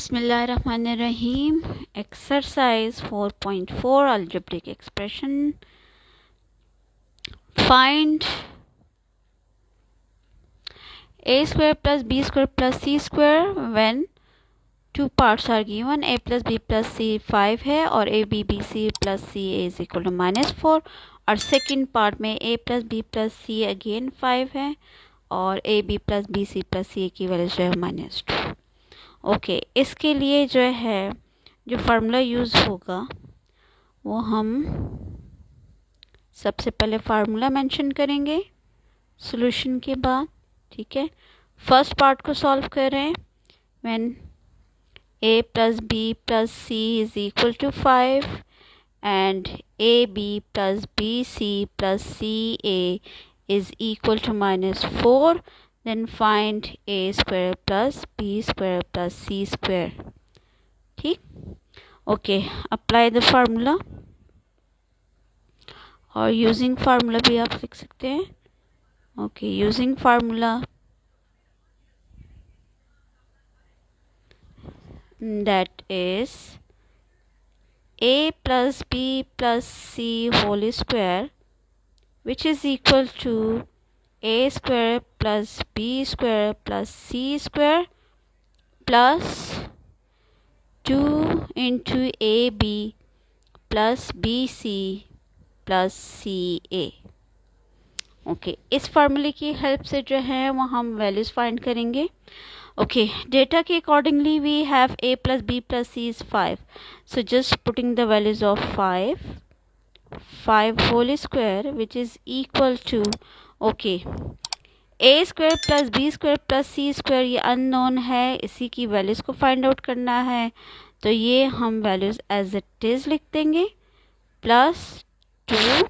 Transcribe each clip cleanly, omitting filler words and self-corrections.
Bismillahirrahmanirrahim. Exercise 4.4 algebraic expression. Find a square plus b square plus c square when two parts are given. A plus b plus c 5 है और a b b c plus c a is equal to -4 और second part में a plus b plus c again 5 है और a b plus b c plus c की value जो है -2. Okay इसके लिए जो है जो फार्मूला यूज़ होगा वो हम सबसे पहले फार्मूला मेंशन करेंगे सॉल्यूशन के बाद. ठीक है, फर्स्ट पार्ट को सॉल्व करें. When a plus b plus c is equal to 5 and ab plus bc plus ca is equal to -4, then find a square plus b square plus c square. ठीक, okay apply the formula और using formula भी आप लिख सकते हैं. Okay using formula that is a plus b plus c whole square which is equal to a square plus b square plus c square plus 2 into ab plus bc plus ca. Okay इस फार्मूले की help से जो है वो हम values find करेंगे. Okay data के accordingly we have a plus b plus c is 5, so just putting the values of 5 whole square which is equal to okay a square plus b square plus c square ये unknown है, इसी की values को find out करना है. तो ये हम वैल्यूज़ एज इट इज़ लिख देंगे +2.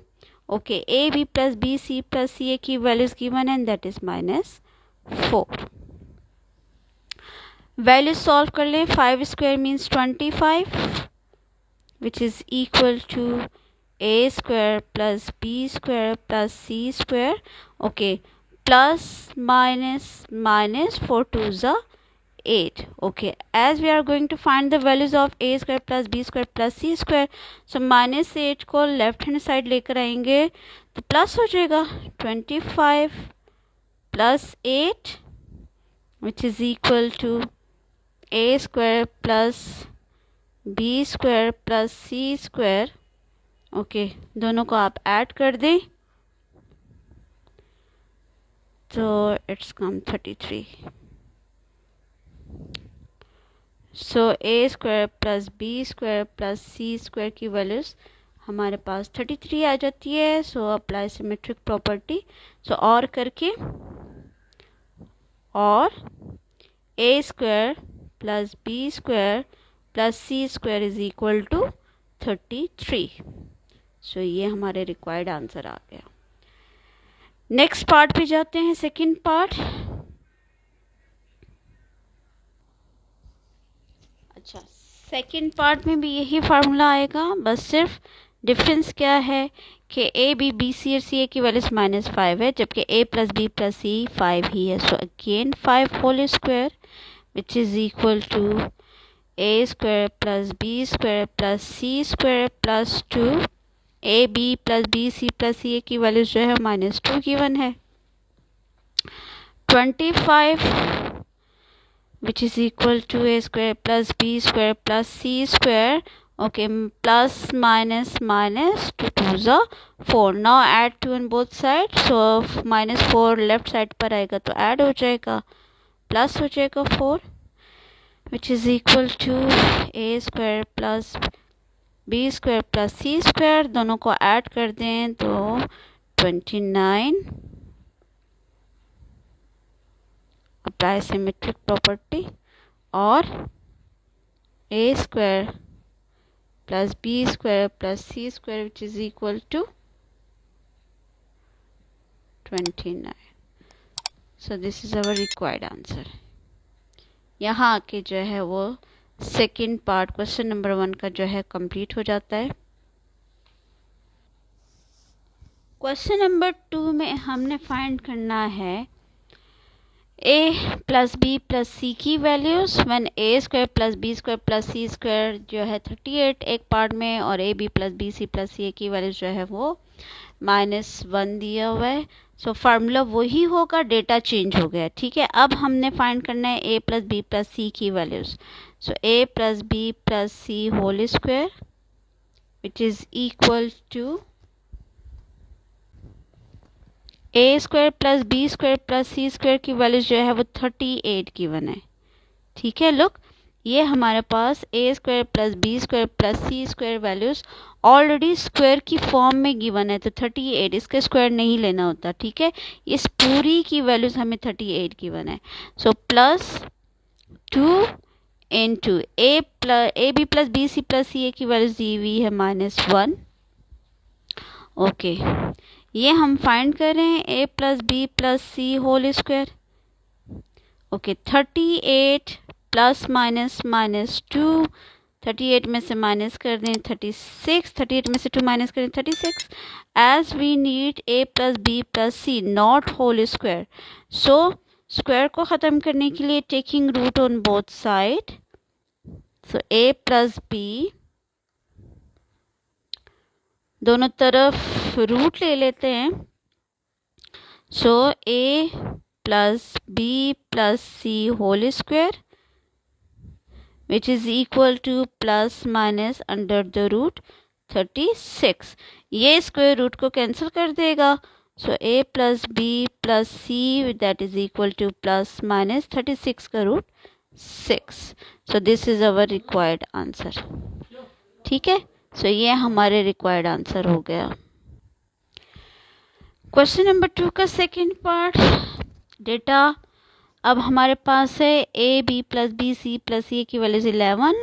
Okay a b plus b c plus c a की वैल्यूज़ गिवन है दैट इज़ -4. वैल्यू सॉल्व कर लें. 5 square means 25 which is equal to a square plus b square plus c square. Okay plus minus 4 2 ज़ा 8. Okay as we are going to find the values of a square plus b square plus c square, so -8 को left hand side लेकर आएंगे तो plus हो जाएगा 25 plus 8 which is equal to a square plus b square plus c square. Okay दोनों को आप add कर दें तो it's come 33. So a square plus b square plus c square की वैल्यूज़ हमारे पास 33 आ जाती है. So apply symmetric property. So और करके और a square plus b square plus c square is equal to 33. So ये हमारे रिक्वायर्ड आंसर आ गया. नेक्स्ट पार्ट पे जाते हैं. Second part. अच्छा सेकंड पार्ट में भी यही फार्मूला आएगा, बस सिर्फ डिफरेंस क्या है कि a b b c और c a की वैल्यूज -5 है जबकि a plus b plus c 5 ही है. So again 5 whole square which is equal to a square plus b square plus c square plus 2 a b plus b c plus c a की values जो है -2 given है. 25 which is equal to a square plus b square plus c square. Okay, plus minus 2 2s are 4. Now add 2 on both sides, so -4 left side पर आएगा तो add हो जाएगा plus हो जाएगा 4 which is equal to a square plus b square plus c square. दोनों को add कर दें तो 29. अप्लाई सिमेट्रिक प्रॉपर्टी और a square plus b square plus c square which is equal to 29. So this is our required answer. यहाँ आके जो है वो सेकंड पार्ट क्वेश्चन नंबर 1 का जो है कंप्लीट हो जाता है. क्वेश्चन नंबर 2 में हमने फाइंड करना है ए प्लस बी प्लस सी की values when A square plus B square plus C square जो है 38 एक पार्ट में, और A B plus B C plus सी की वैल्यूज जो है वो -1 दिया हुआ है। सो फार्मूला वही होगा, डेटा चेंज हो गया। ठीक है, अब हमने फाइंड करना है ए प्लस बी प्लस सी की values. So A plus B plus C whole square which is equal to a square plus B square plus C square की वैल्यूज जो है वो 38 गिवन है। ठीक है, लुक ये हमारे पास A square plus B square plus C square values already square की फॉर्म में गिवन है, तो 38 इसका स्क्वायर नहीं लेना होता। ठीक है, इस पूरी की वैल्यूज हमें 38 गिवन है। So +2 into A B plus B C plus C A की वैल्यूज दी हुई है -1। ओके, ये हम फाइंड कर रहे हैं A plus B plus C whole square. Okay, 38 plus minus -2, 38 में से माइनस कर दें 36, 38 में से 2 माइनस करें 36। As we need A plus B plus C not whole square, so square को ख़त्म करने के लिए taking root on both side, so A plus B दोनों तरफ रूट ले लेते हैं। So A plus B plus C whole square which is equal to plus minus under the root 36। ये स्क्वायर रूट को कैंसिल कर देगा। So A plus B plus C that is equal to plus minus 36 का root 6। So this is our required answer. ठीक है, सो ये हमारे required answer हो गया। क्वेश्चन नंबर 2 का सेकेंड पार्ट, डेटा अब हमारे पास है A B plus B C plus सी की वैल्यूज 11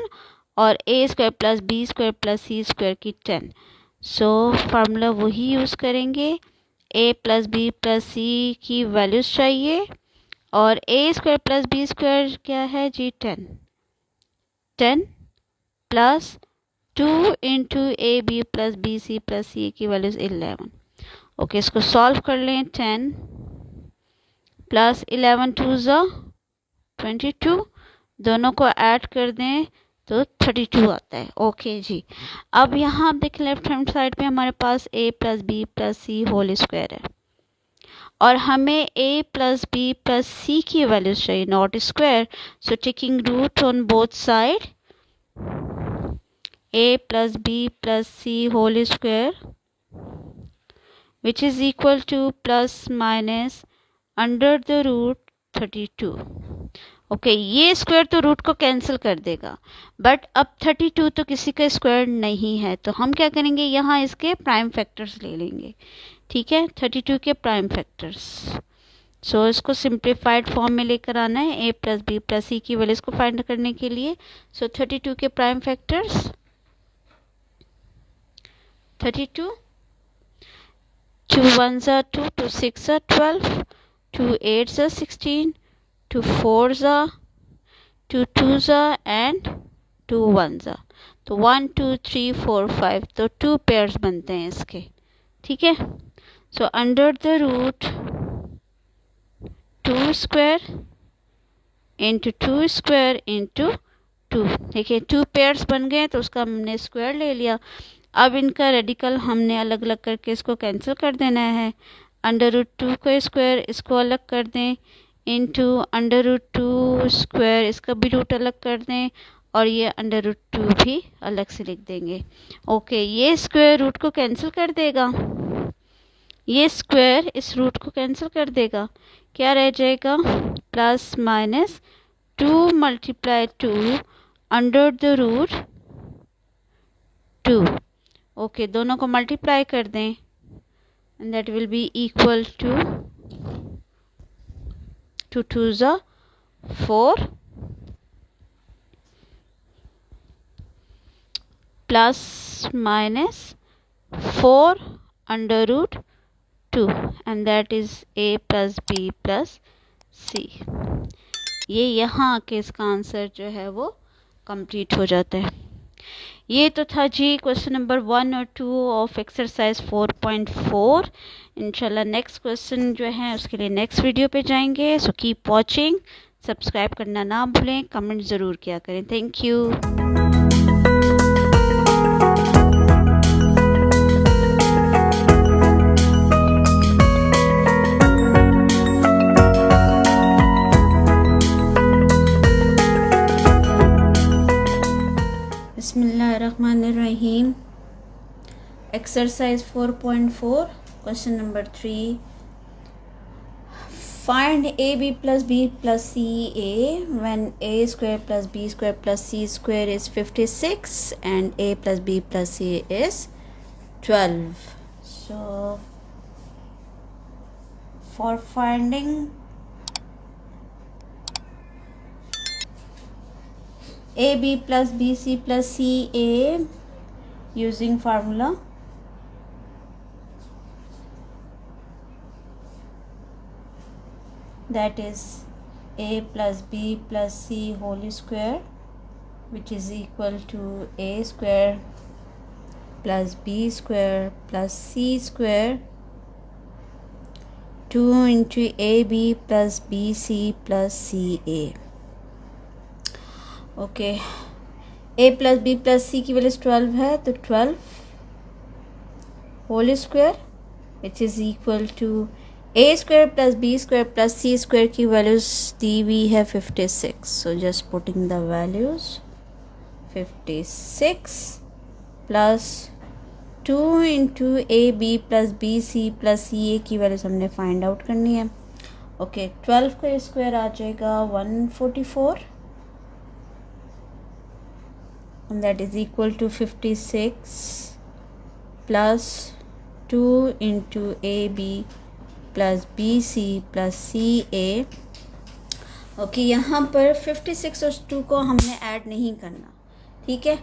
और A square plus B square plus C square की 10। सो फार्मूला वही यूज़ करेंगे, ए प्लस बी प्लस सी की वैल्यूज चाहिए और A square plus B square क्या है जी 10 plus 2 into A B plus B C plus सी की वैल्यूज 11। ओके, इसको सॉल्व कर लें। 10 प्लस 11 2 ज़ा 22, दोनों को ऐड कर दें तो 32 आता है। ओके जी, अब यहाँ आप देखें लेफ्ट हैंड साइड पे हमारे पास a plus B plus C whole square है और हमें ए प्लस बी प्लस सी की वैल्यूज चाहिए not square. So taking root on both side, a plus B plus C whole square which is equal to plus minus under the root 32। Okay, ये square तो root को cancel कर देगा, but अब 32 तो किसी का स्क्वायर नहीं है, तो हम क्या करेंगे यहाँ इसके प्राइम फैक्टर्स ले लेंगे। ठीक है, 32 के प्राइम फैक्टर्स। सो इसको सिंप्लीफाइड फॉर्म में लेकर आना है ए प्लस बी प्लस सी की वैल्यूज को फाइंड करने के लिए। सो 32 के prime factors 32, 2 1s are 2, 2 6 are 12, 2 8s are 16, 2 4s are 2 2s are and 2 1s are। तो 1 2 3 4 5 तो 2 पेयर्स बनते हैं इसके। ठीक है, so under the root 2 square into 2 square into 2। देखिए 2 पेयर्स बन गए तो उसका हमने स्क्वायर ले लिया। अब इनका रेडिकल हमने अलग अलग करके इसको कैंसिल कर देना है। अंडर रूट 2 का स्क्वायर इसको अलग कर दें इंटू अंडर रूट 2 स्क्वायर इसका भी रूट अलग कर दें और ये अंडर रूट 2 भी अलग से लिख देंगे। ओके, ये स्क्वायर रूट को कैंसिल कर देगा, ये स्क्वायर इस रूट को कैंसिल कर देगा। क्या रह जाएगा plus minus 2 multiply 2 under the root 2। Okay, दोनों को मल्टीप्लाई कर दें and that will be equal to 2 2s are 4 plus minus 4 under root 2 and that is a plus b plus c। ये यहाँ आके इसका आंसर जो है वो कंप्लीट हो जाता है। ये तो था जी क्वेश्चन नंबर 1 और 2 ऑफ एक्सरसाइज 4.4 इंशाल्लाह नेक्स्ट क्वेश्चन जो है उसके लिए नेक्स्ट वीडियो पे जाएंगे। सो कीप वॉचिंग, सब्सक्राइब करना ना भूलें, कमेंट ज़रूर किया करें। Thank you. बिस्मिल्लाहिर्रहमानिर्रहीम। Exercise 4.4 question number 3। Find AB plus B plus CA when A square plus B square plus C square is 56 and A plus B plus C is 12. So for finding AB plus BC plus CA using formula, that is A plus B plus C whole square, which is equal to A square plus B square plus C square 2 into AB plus BC plus CA. Okay, A plus B plus C की value 12 है, तो 12 whole square which is equal to A square plus B square plus C square की values दी हुई है 56. So just putting the values 56 plus 2 into AB plus BC plus CA की values हमने find out करनी है। ओके, 12 का square आ जाएगा 144 and that is equal to 56 plus 2 into AB plus BC plus CA. Okay, यहाँ पर 56 और 2 को हमने ऐड नहीं करना, ठीक है।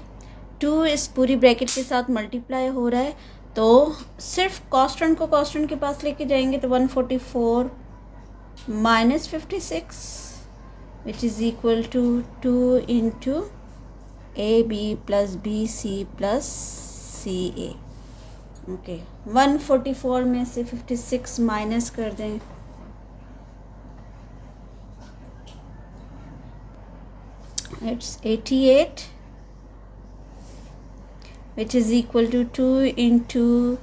2 इस पूरी ब्रैकेट के साथ मल्टीप्लाई हो रहा है, तो सिर्फ कॉन्स्टेंट को कॉन्स्टेंट के पास लेके जाएंगे तो 144 minus 56 which is equal to 2 into AB plus BC plus CA। Okay, 144 में से 56 माइनस कर दें, it's 88 which is equal to 2 into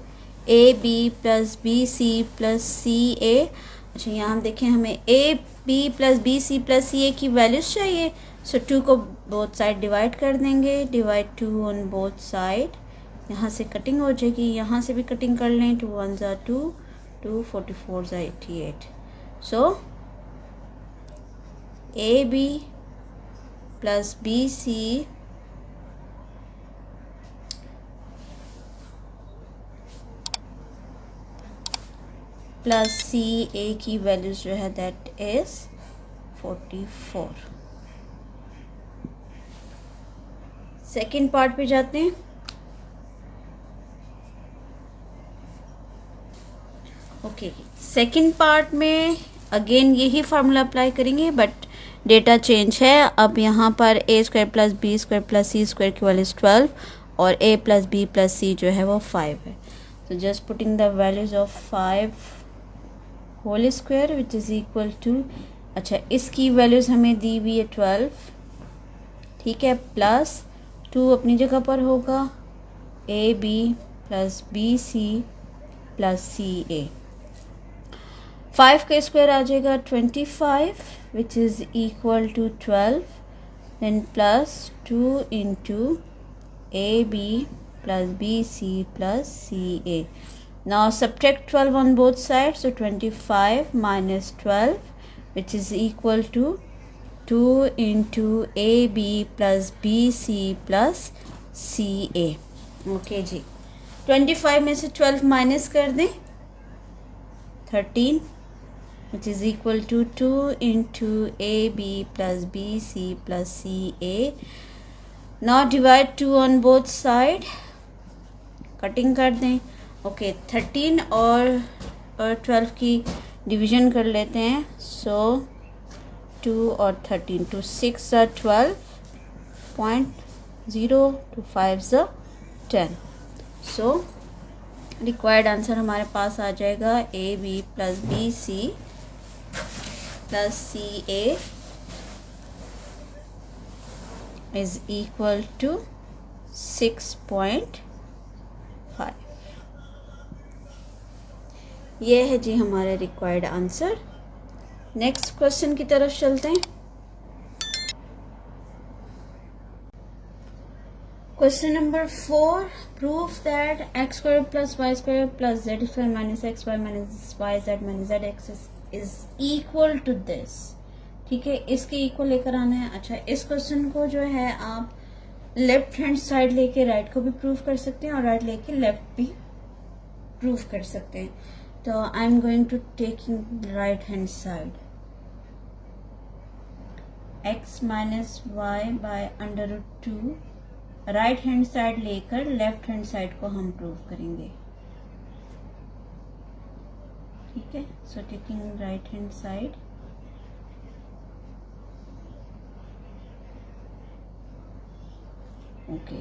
AB plus BC plus CA। अच्छा, यहाँ हम देखें हमें AB plus BC plus CA की वैल्यूज चाहिए। सो 2 को बोथ साइड डिवाइड कर देंगे, डिवाइड 2 ऑन बोथ साइड, यहाँ से कटिंग हो जाएगी, यहाँ से भी कटिंग कर लें, 2 1 ज़ा 2, 2 44 ज़ा 88। सो AB plus BC plus CA की वैल्यूज जो है दैट इज 44। सेकेंड पार्ट पे जाते हैं। ओके, सेकेंड पार्ट में अगेन यही फार्मूला अप्लाई करेंगे, बट डेटा चेंज है। अब यहाँ पर A square plus B square plus C square की वैल्यूज 12 और A plus B plus C जो है वो 5 है। तो just putting the values of 5 whole square which is equal to, अच्छा इसकी वैल्यूज हमें दी हुई है 12, ठीक है, प्लस 2 अपनी जगह पर होगा, AB plus BC plus CA। 5 का स्क्वायर आ जाएगा 25 which is equal to 12, then plus 2 into AB plus BC plus CA। Now subtract 12 on both side, so 25 minus 12 which is equal to 2 into AB plus BC plus CA। Okay जी, 25 में से 12 minus कर दें, 13 which is equal to 2 into AB plus BC plus CA। Now divide 2 on both side, cutting कर दें। Okay, 13 और 12 की division कर लेते हैं, सो 2 और 13, 2 6 ज़ा 12.0 2 5 ज़ा 10। सो रिक्वायर्ड आंसर हमारे पास आ जाएगा A B plus B C plus C A is equal to 6.5। ये है जी हमारा रिक्वायर्ड आंसर। नेक्स्ट क्वेश्चन की तरफ चलते हैं। Question number 4, proof that X square plus Y square plus Z square minus x Y minus Y Z minus Z X is equal to this. ठीक है, इसके इक्वल लेकर आना है। अच्छा, इस क्वेश्चन को जो है आप लेफ्ट हैंड साइड लेके राइट को भी प्रूफ कर सकते हैं और राइट लेके लेफ्ट भी प्रूफ कर सकते हैं। तो I am going to taking right hand side, X minus Y by under root 2, right hand side लेकर लेफ्ट हैंड साइड को हम प्रूव करेंगे। ठीक है, so taking right hand side, okay.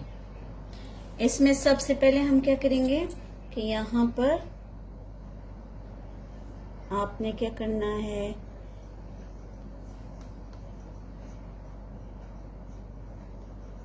इसमें सबसे पहले हम क्या करेंगे कि यहाँ पर आपने क्या करना है,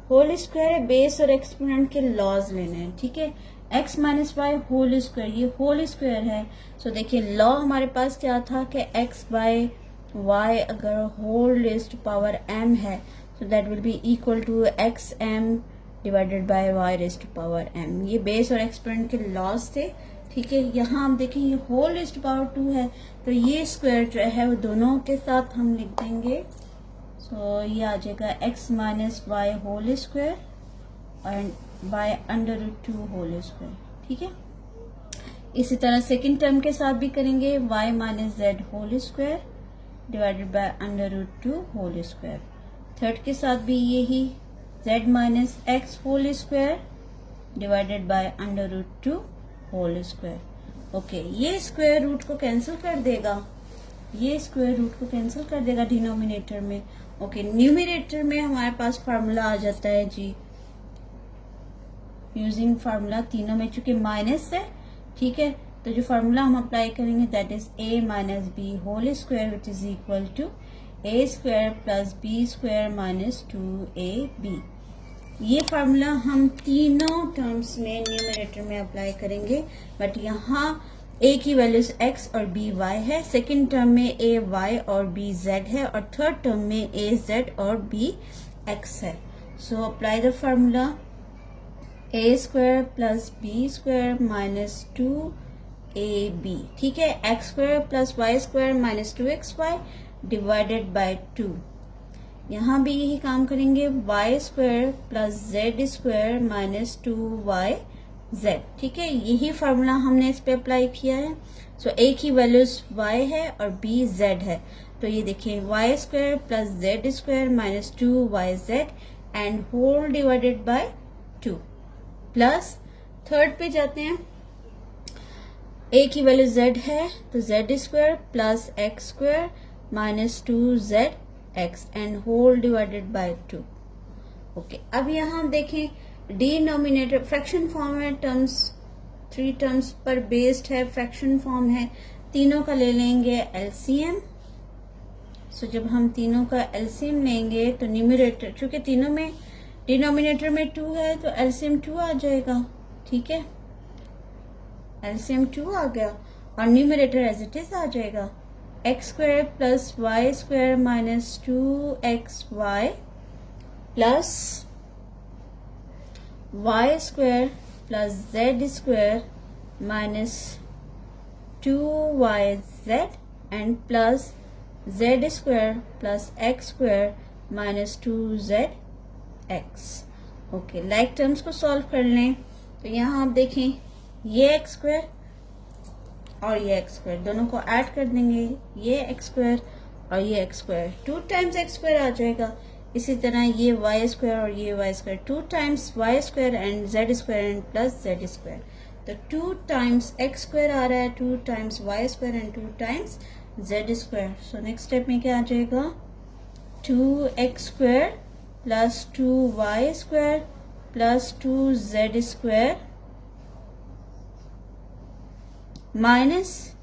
होल स्क्वायर बेस और एक्सपोनेंट के लॉज लेने हैं। ठीक है, X minus Y whole square, ये होल स्क्वायर है। सो देखिए लॉ हमारे पास क्या था कि एक्स बाय वाई अगर होल रेज्ड पावर एम है so that will be equal to X M divided by Y raised power M. ये बेस और एक्सपोनेंट के लॉज थे। ठीक है, यहाँ आप देखें ये होल रेज्ड पावर 2 है, तो ये स्क्वायर जो है वो दोनों के साथ हम लिख देंगे। सो ये आ जाएगा X minus Y whole square and by under root 2 whole square. ठीक है, इसी तरह सेकेंड टर्म के साथ भी करेंगे, Y minus Z whole square divided by under root 2 whole square. Third के साथ भी यही, z minus X whole square divided by under root 2 whole square. Okay, ये स्क्वायर रूट को कैंसिल कर देगा, ये स्क्वायर रूट को कैंसिल कर देगा डिनोमिनेटर में। ओके, न्यूमिनेटर में हमारे पास फार्मूला आ जाता है जी, यूजिंग फार्मूला तीनों में चूंकि माइनस है। ठीक है, तो जो फार्मूला हम अप्लाई करेंगे that is a minus B whole square which is equal to a square plus B square minus 2ab। ये फार्मूला हम तीनों टर्म्स में न्यूमरेटर में अप्लाई करेंगे, बट यहाँ a की वैल्यूज x और b y है, सेकेंड टर्म में a y और b z है, और थर्ड टर्म में a z और b x है। So apply the formula a square plus b square minus 2ab। ठीक है, X square plus Y square minus 2xy divided by 2। यहाँ भी यही काम करेंगे, Y square plus Z square minus 2yz। ठीक है, यही फार्मूला हमने इस पे अप्लाई किया है। सो a की वैल्यूज y है और b z है, तो ये देखिए Y square plus Z square minus 2yz and whole divided by 2 plus third पे जाते हैं, a की वैल्यू z है तो z square plus X square minus 2zx and whole divided by 2। Okay, अब यहाँ देखें डिनोमिनेटर फ्रैक्शन फॉर्म है, टर्म्स 3 टर्म्स पर बेस्ड है, फ्रैक्शन फॉर्म है, तीनों का ले लेंगे एलसीएम। सो जब हम तीनों का एलसीएम लेंगे तो न्यूमरेटर, चूंकि तीनों में डिनोमिनेटर में 2 है तो एलसीएम 2 आ जाएगा। ठीक है, एलसीएम 2 आ गया और न्यूमरेटर एज इट इज आ जाएगा, X square plus Y square minus 2xy plus Y square plus Z square minus 2yz and plus Z square plus X square minus 2zx। Okay, like terms को solve कर लें तो यहाँ आप देखें ये एक्स स्क्वायर और ये एक्स स्क्वायर दोनों को ऐड कर देंगे, ये एक्स स्क्वायर और ये x square 2 times x square आ जाएगा। इसी तरह ये वाई स्क्वायर और ये y square 2 times y square and z square and plus Z square, तो 2 टाइम्स एक्स स्क्वायर आ रहा है, 2 times y square and 2 times z square. So next step में क्या आ जाएगा, 2x square plus 2y square plus 2z square minus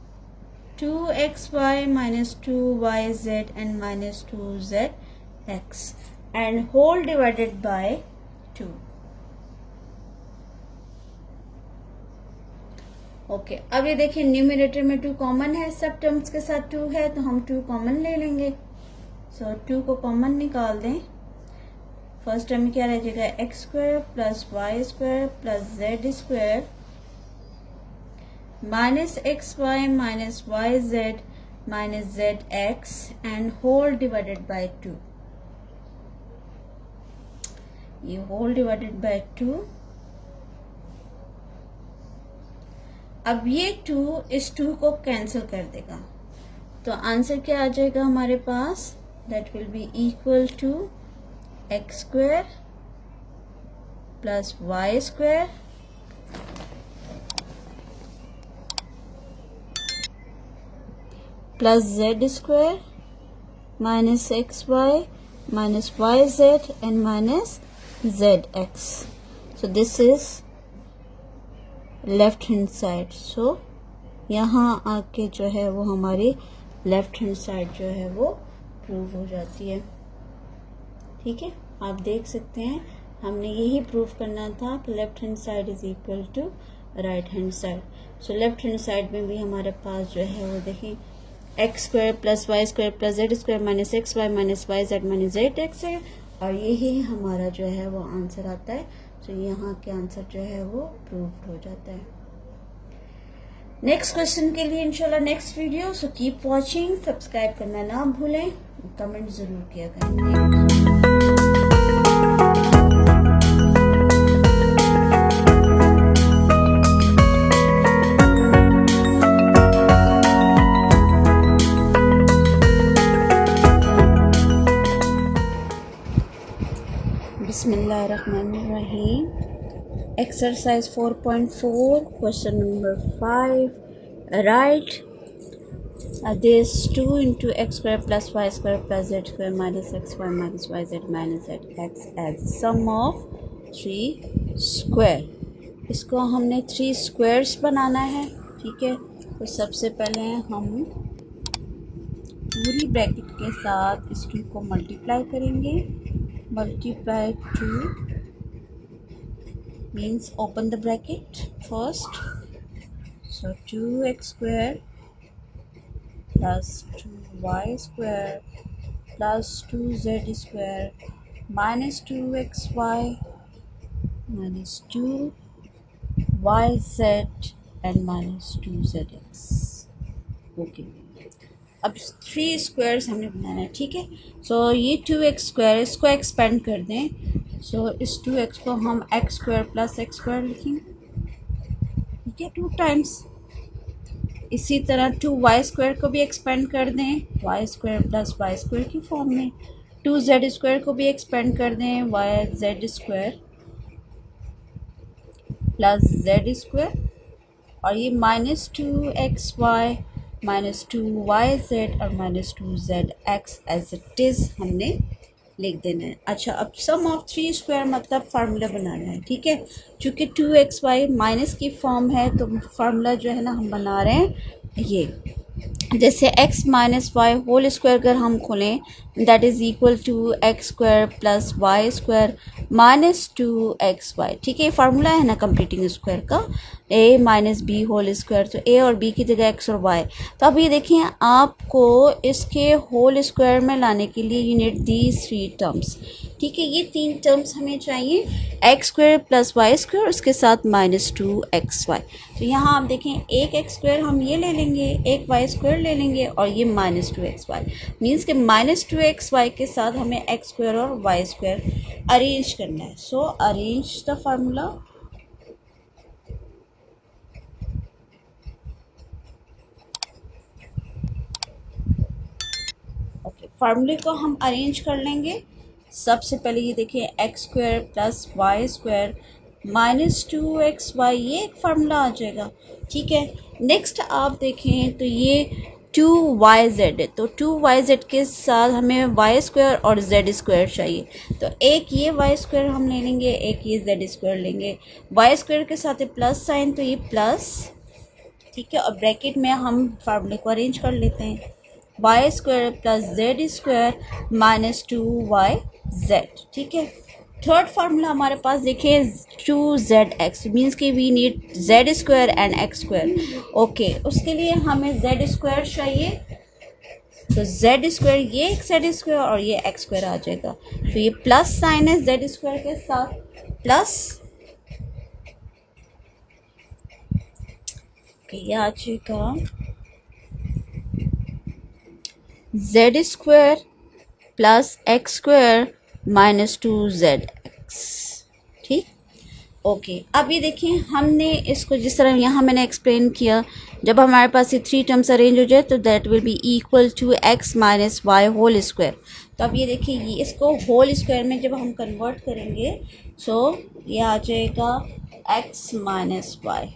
2xy minus 2yz and minus 2zx and whole divided by 2. Okay अब ये देखिए न्यूमरेटर में 2 common है, सब टर्म्स के साथ 2 है तो हम 2 कॉमन ले लेंगे। सो 2 को कॉमन निकाल दें। फर्स्ट टर्म में क्या रह जाएगा, X square plus Y square plus Z square minus x Y minus Y Z minus Z X and whole divided by 2। ये होल डिवाइडेड बाय 2। अब ये 2 इस 2 को कैंसिल कर देगा तो आंसर क्या आ जाएगा हमारे पास, that will be equal to x square plus Y square plus Z square minus x Y minus Y z and minus Z x. So this is left hand side. So यहाँ आके जो है वो हमारी लेफ्ट हैंड साइड जो है वो prove हो जाती है। ठीक है, आप देख सकते हैं हमने यही प्रूव करना था कि left hand side is equal to right hand side. So left hand side में भी हमारे पास जो है वो देखें X square plus Y square plus Z square minus x Y minus Y Z minus Z X है और यही हमारा जो है वो आंसर आता है। तो यहाँ के आंसर जो है वो प्रूव्ड हो जाता है। नेक्स्ट क्वेश्चन के लिए इंशाल्लाह next video. So keep watching, subscribe करना ना भूलें, कमेंट जरूर किया करें। बिस्मिल्लाहिर्रहमानिर्रहीम। Exercise 4.4 question number 5। Right this 2 into x square plus y square plus z square minus xy minus yz minus zx as sum of 3 square। इसको हमने 3 squares बनाना है। ठीक है, तो सबसे पहले हम पूरी ब्रैकेट के साथ इस 2 को मल्टीप्लाई करेंगे। multiply 2 means open the bracket first, so 2x square plus 2y square plus 2z square minus 2xy minus 2yz and minus 2zx। Okay, अब 3 स्क्वायर्स हमने बनाना है। ठीक है, सो ये 2x स्क्वायर इसको एक्सपेंड कर दें। सो इस 2x को हम x square plus X square लिखेंगे। ठीक है, 2 टाइम्स। इसी तरह 2y स्क्वायर को भी एक्सपेंड कर दें y square plus Y square की फॉर्म में। 2z स्क्वायर को भी एक्सपेंड कर दें yz square plus z square और ये माइनस 2xy माइनस 2yz और minus 2zx as it is हमने लिख देना है। अच्छा, अब सम ऑफ 3 स्क्वायर मतलब फार्मूला बनाना है। ठीक है, चूँकि 2xy माइनस की फॉर्म है तो फार्मूला जो है ना हम बना रहे हैं ये, जैसे x minus Y whole square अगर हम खोलें that is equal to x square plus Y square minus 2xy। ठीक है, फार्मूला है ना कंप्लीटिंग स्क्वायर का, a minus B whole square, तो a और b की जगह x और y। तो अब ये देखिए आपको इसके होल स्क्वायर में लाने के लिए यू नीड दीज 3 टर्म्स। ठीक है, ये 3 टर्म्स हमें चाहिए, X square plus Y square उसके साथ माइनस 2xy। तो यहाँ आप देखें एक एक्स स्क्वायर हम ये ले लेंगे, एक वाई स्क्वायर ले लेंगे और ये माइनस 2xy मीन्स के माइनस 2xy के साथ हमें एक्स स्क्वायर और वाई स्क्वायर अरेंज करना है। सो अरेंज द फार्मूला। ओके, फार्मूले को हम अरेंज कर लेंगे। सबसे पहले ये देखिए X square plus Y square minus 2xy, ये एक फार्मूला आ जाएगा। ठीक है, नेक्स्ट आप देखें तो ये 2yz है, तो 2yz के साथ हमें y स्क्वायर और z स्क्वायर चाहिए। तो एक ये y स्क्वायर हम ले लेंगे, एक ये z स्क्वायर लेंगे। y स्क्वायर के साथ प्लस साइन तो ये प्लस ठीक है, और ब्रैकेट में हम फार्मूले को अरेंज कर लेते हैं। Y square plus Z square minus 2yz, ठीक है। थर्ड फार्मूला हमारे पास देखिए 2zx मीन्स कि we need Z square and X square. Okay, उसके लिए हमें जेड स्क्वायर चाहिए, तो जेड स्क्वायर, ये एक जेड स्क्वायर और ये एक्स स्क्वायर आ जाएगा, तो ये प्लस साइन है जेड स्क्वायर के साथ, प्लस ये आ जाएगा Z square plus X square minus 2zx, ठीक। ओके, अब ये देखिए हमने इसको जिस तरह यहाँ मैंने एक्सप्लेन किया, जब हमारे पास ये 3 टर्म्स अरेंज हो जाए तो that will be equal to x minus Y whole square. तो अब ये देखिए ये इसको होल स्क्वायर में जब हम कन्वर्ट करेंगे सो ये आ जाएगा x minus Y,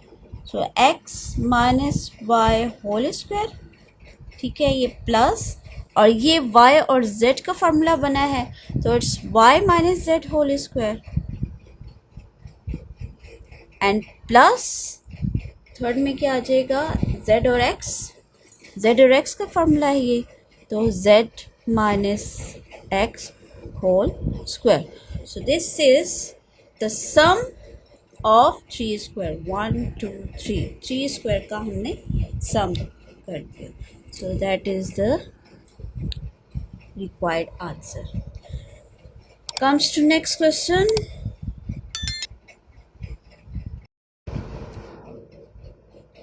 so x minus Y whole square, ठीक है, ये प्लस और ये y और z का फार्मूला बना है तो it's y minus Z whole square and plus third में क्या आ जाएगा z और x का फार्मूला है ये, तो z minus X whole square. So this is the sum of 3 square, 1 2 3 square का हमने सम कर दिया, so that is the required answer. Comes to next question.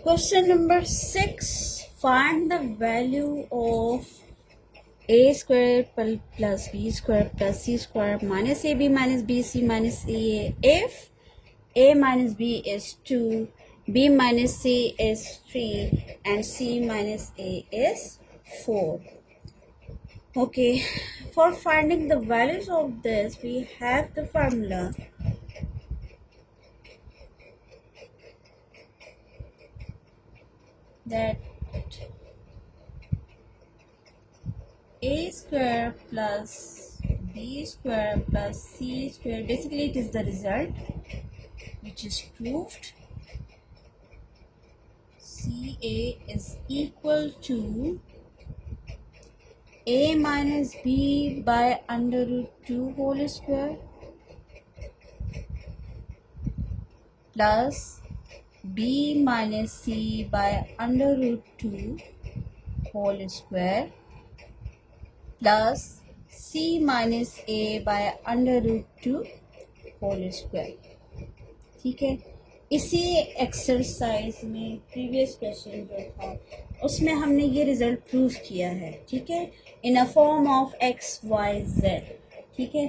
Question number 6. Find the value of a square plus b square plus c square minus ab minus bc minus ea if a minus b is 2, b minus c is 3 and c minus a is 4. Okay, for finding the values of this, we have the formula that a square plus b square plus c square, basically it is the result which is proved. CA is equal to a minus b by under root 2 whole square plus b minus c by under root 2 whole square plus c minus a by under root 2 whole square, ठीक है। इसी exercise में previous question जो था उसमें हमने ये result prove किया है, ठीक है, in a form of x y z, ठीक है।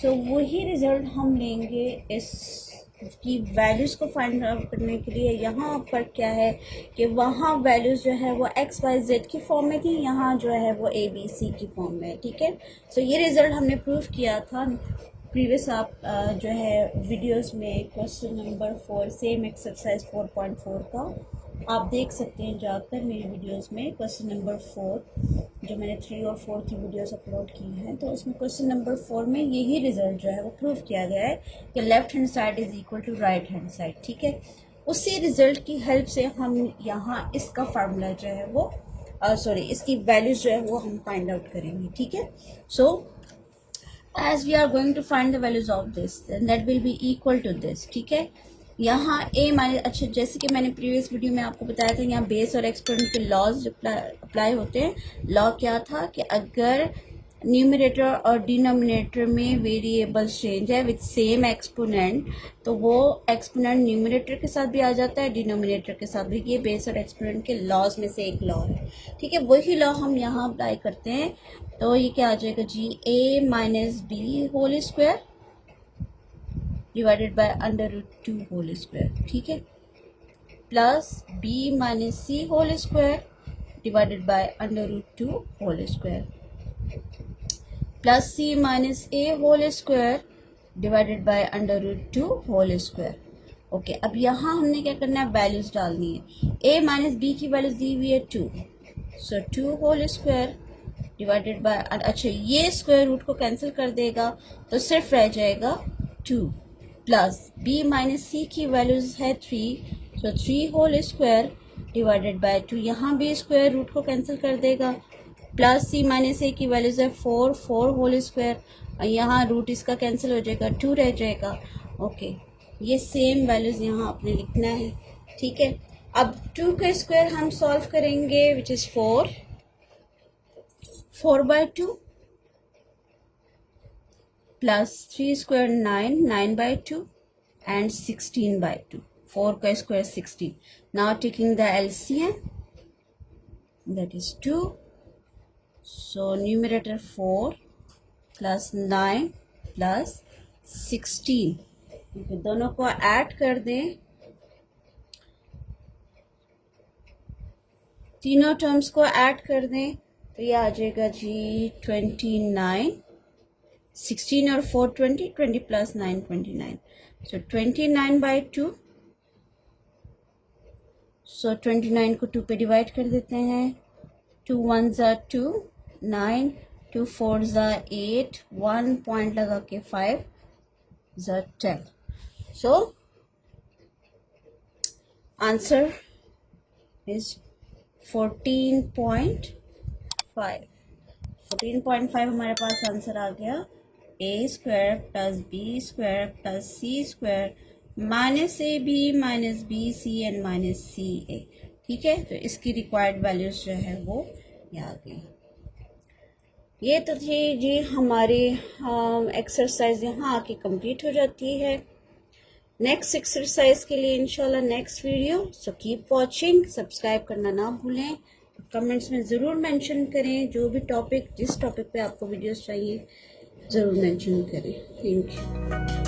सो वही रिजल्ट हम लेंगे इसकी वैल्यूज़ को फाइंड आउट करने के लिए। यहाँ पर क्या है कि वहाँ वैल्यूज़ जो है वो एक्स वाई जेड की फॉर्म में थी, यहाँ जो है वो ए बी सी की फॉर्म में है, ठीक है। सो ये रिज़ल्ट हमने प्रूव किया था प्रीवियस आप जो है वीडियोस में क्वेश्चन नंबर 4 सेम एक्सरसाइज 4.4 का आप देख सकते हैं जाकर मेरी वीडियोस में। क्वेश्चन नंबर 4 जो मैंने 3 और 4 की वीडियोस अपलोड की हैं, तो उसमें क्वेश्चन नंबर 4 में यही रिजल्ट जो है वो प्रूव किया गया है कि left hand side is equal to right hand side, ठीक है। उसी रिजल्ट की हेल्प से हम यहाँ इसका फार्मूला जो है वो इसकी वैल्यूज जो है वो हम फाइंड आउट करेंगे, ठीक है। सो as we are going to find the values of this, then that will be equal to this, ठीक है। यहाँ a माइनस, अच्छा जैसे कि मैंने प्रीवियस वीडियो में आपको बताया था, यहाँ बेस और एक्सपोनेंट के लॉज अप्लाई होते हैं। लॉ क्या था कि अगर न्यूमरेटर और डिनोमिनेटर में वेरिएबल्स चेंज है विथ सेम एक्सपोनेंट, तो वो एक्सपोनेंट न्यूमरेटर के साथ भी आ जाता है, डिनोमिनेटर के साथ भी। ये बेस और एक्सपोनेंट के लॉज में से एक लॉ है, ठीक है। वही लॉ हम यहाँ अप्लाई करते हैं, तो ये क्या आ जाएगा जी, a minus B whole square divided by under root 2 whole square, ठीक है, plus b minus C whole square divided by under root 2 whole square plus c minus a whole square divided by under root 2 whole square. Okay, अब यहाँ हमने क्या करना है, values डालनी है। a माइनस बी की वैल्यूज दी हुई है 2, सो 2 होल स्क्वायर डिवाइडेड बाय, अच्छा ये स्क्वायर रूट को कैंसिल कर देगा तो सिर्फ रह जाएगा 2, प्लस b माइनस सी की वैल्यूज है 3, सो 3 होल स्क्वायर डिवाइडेड बाय 2, यहाँ भी स्क्वायर रूट को कैंसिल कर देगा, प्लस c माइनस a की वैल्यूज है 4, 4 होल स्क्वायर, और यहाँ रूट इसका कैंसिल हो जाएगा, 2 रह जाएगा। ओके, ये सेम वैल्यूज यहाँ आपने लिखना है, ठीक है। अब 2 का स्क्वायर हम सॉल्व करेंगे, which is 4, 4/2 plus 3 square 9, 9/2 and 16/2, 4 का square 16। Now taking the LCM, that is 2, so numerator 4 plus 9 plus 16, दोनों को ऐड कर दें, तीनों टर्म्स को ऐड कर दें तो ये आ जाएगा जी 29, 16 और 4 20, 20 प्लस 9 29, सो 29/2, सो 29 को 2 पे डिवाइड कर देते हैं, 2 1s are 2, 9, 2 4s are 8, 1 point लगा के 5s are 10, so answer is 14.5 हमारे पास आंसर आ गया, a square plus B square plus C square minus a b minus b c and minus c a, ठीक है। तो इसकी रिक्वायर्ड वैल्यूज जो है वो ये आ गई। ये तो थी जी हमारी एक्सरसाइज, यहाँ आके कंप्लीट हो जाती है। नेक्स्ट एक्सरसाइज के लिए इंशाल्लाह next video, so keep watching, subscribe करना ना भूलें, कमेंट्स में ज़रूर मेंशन करें, जो भी टॉपिक, जिस टॉपिक पे आपको वीडियोस चाहिए ज़रूर मेंशन करें। Thank you.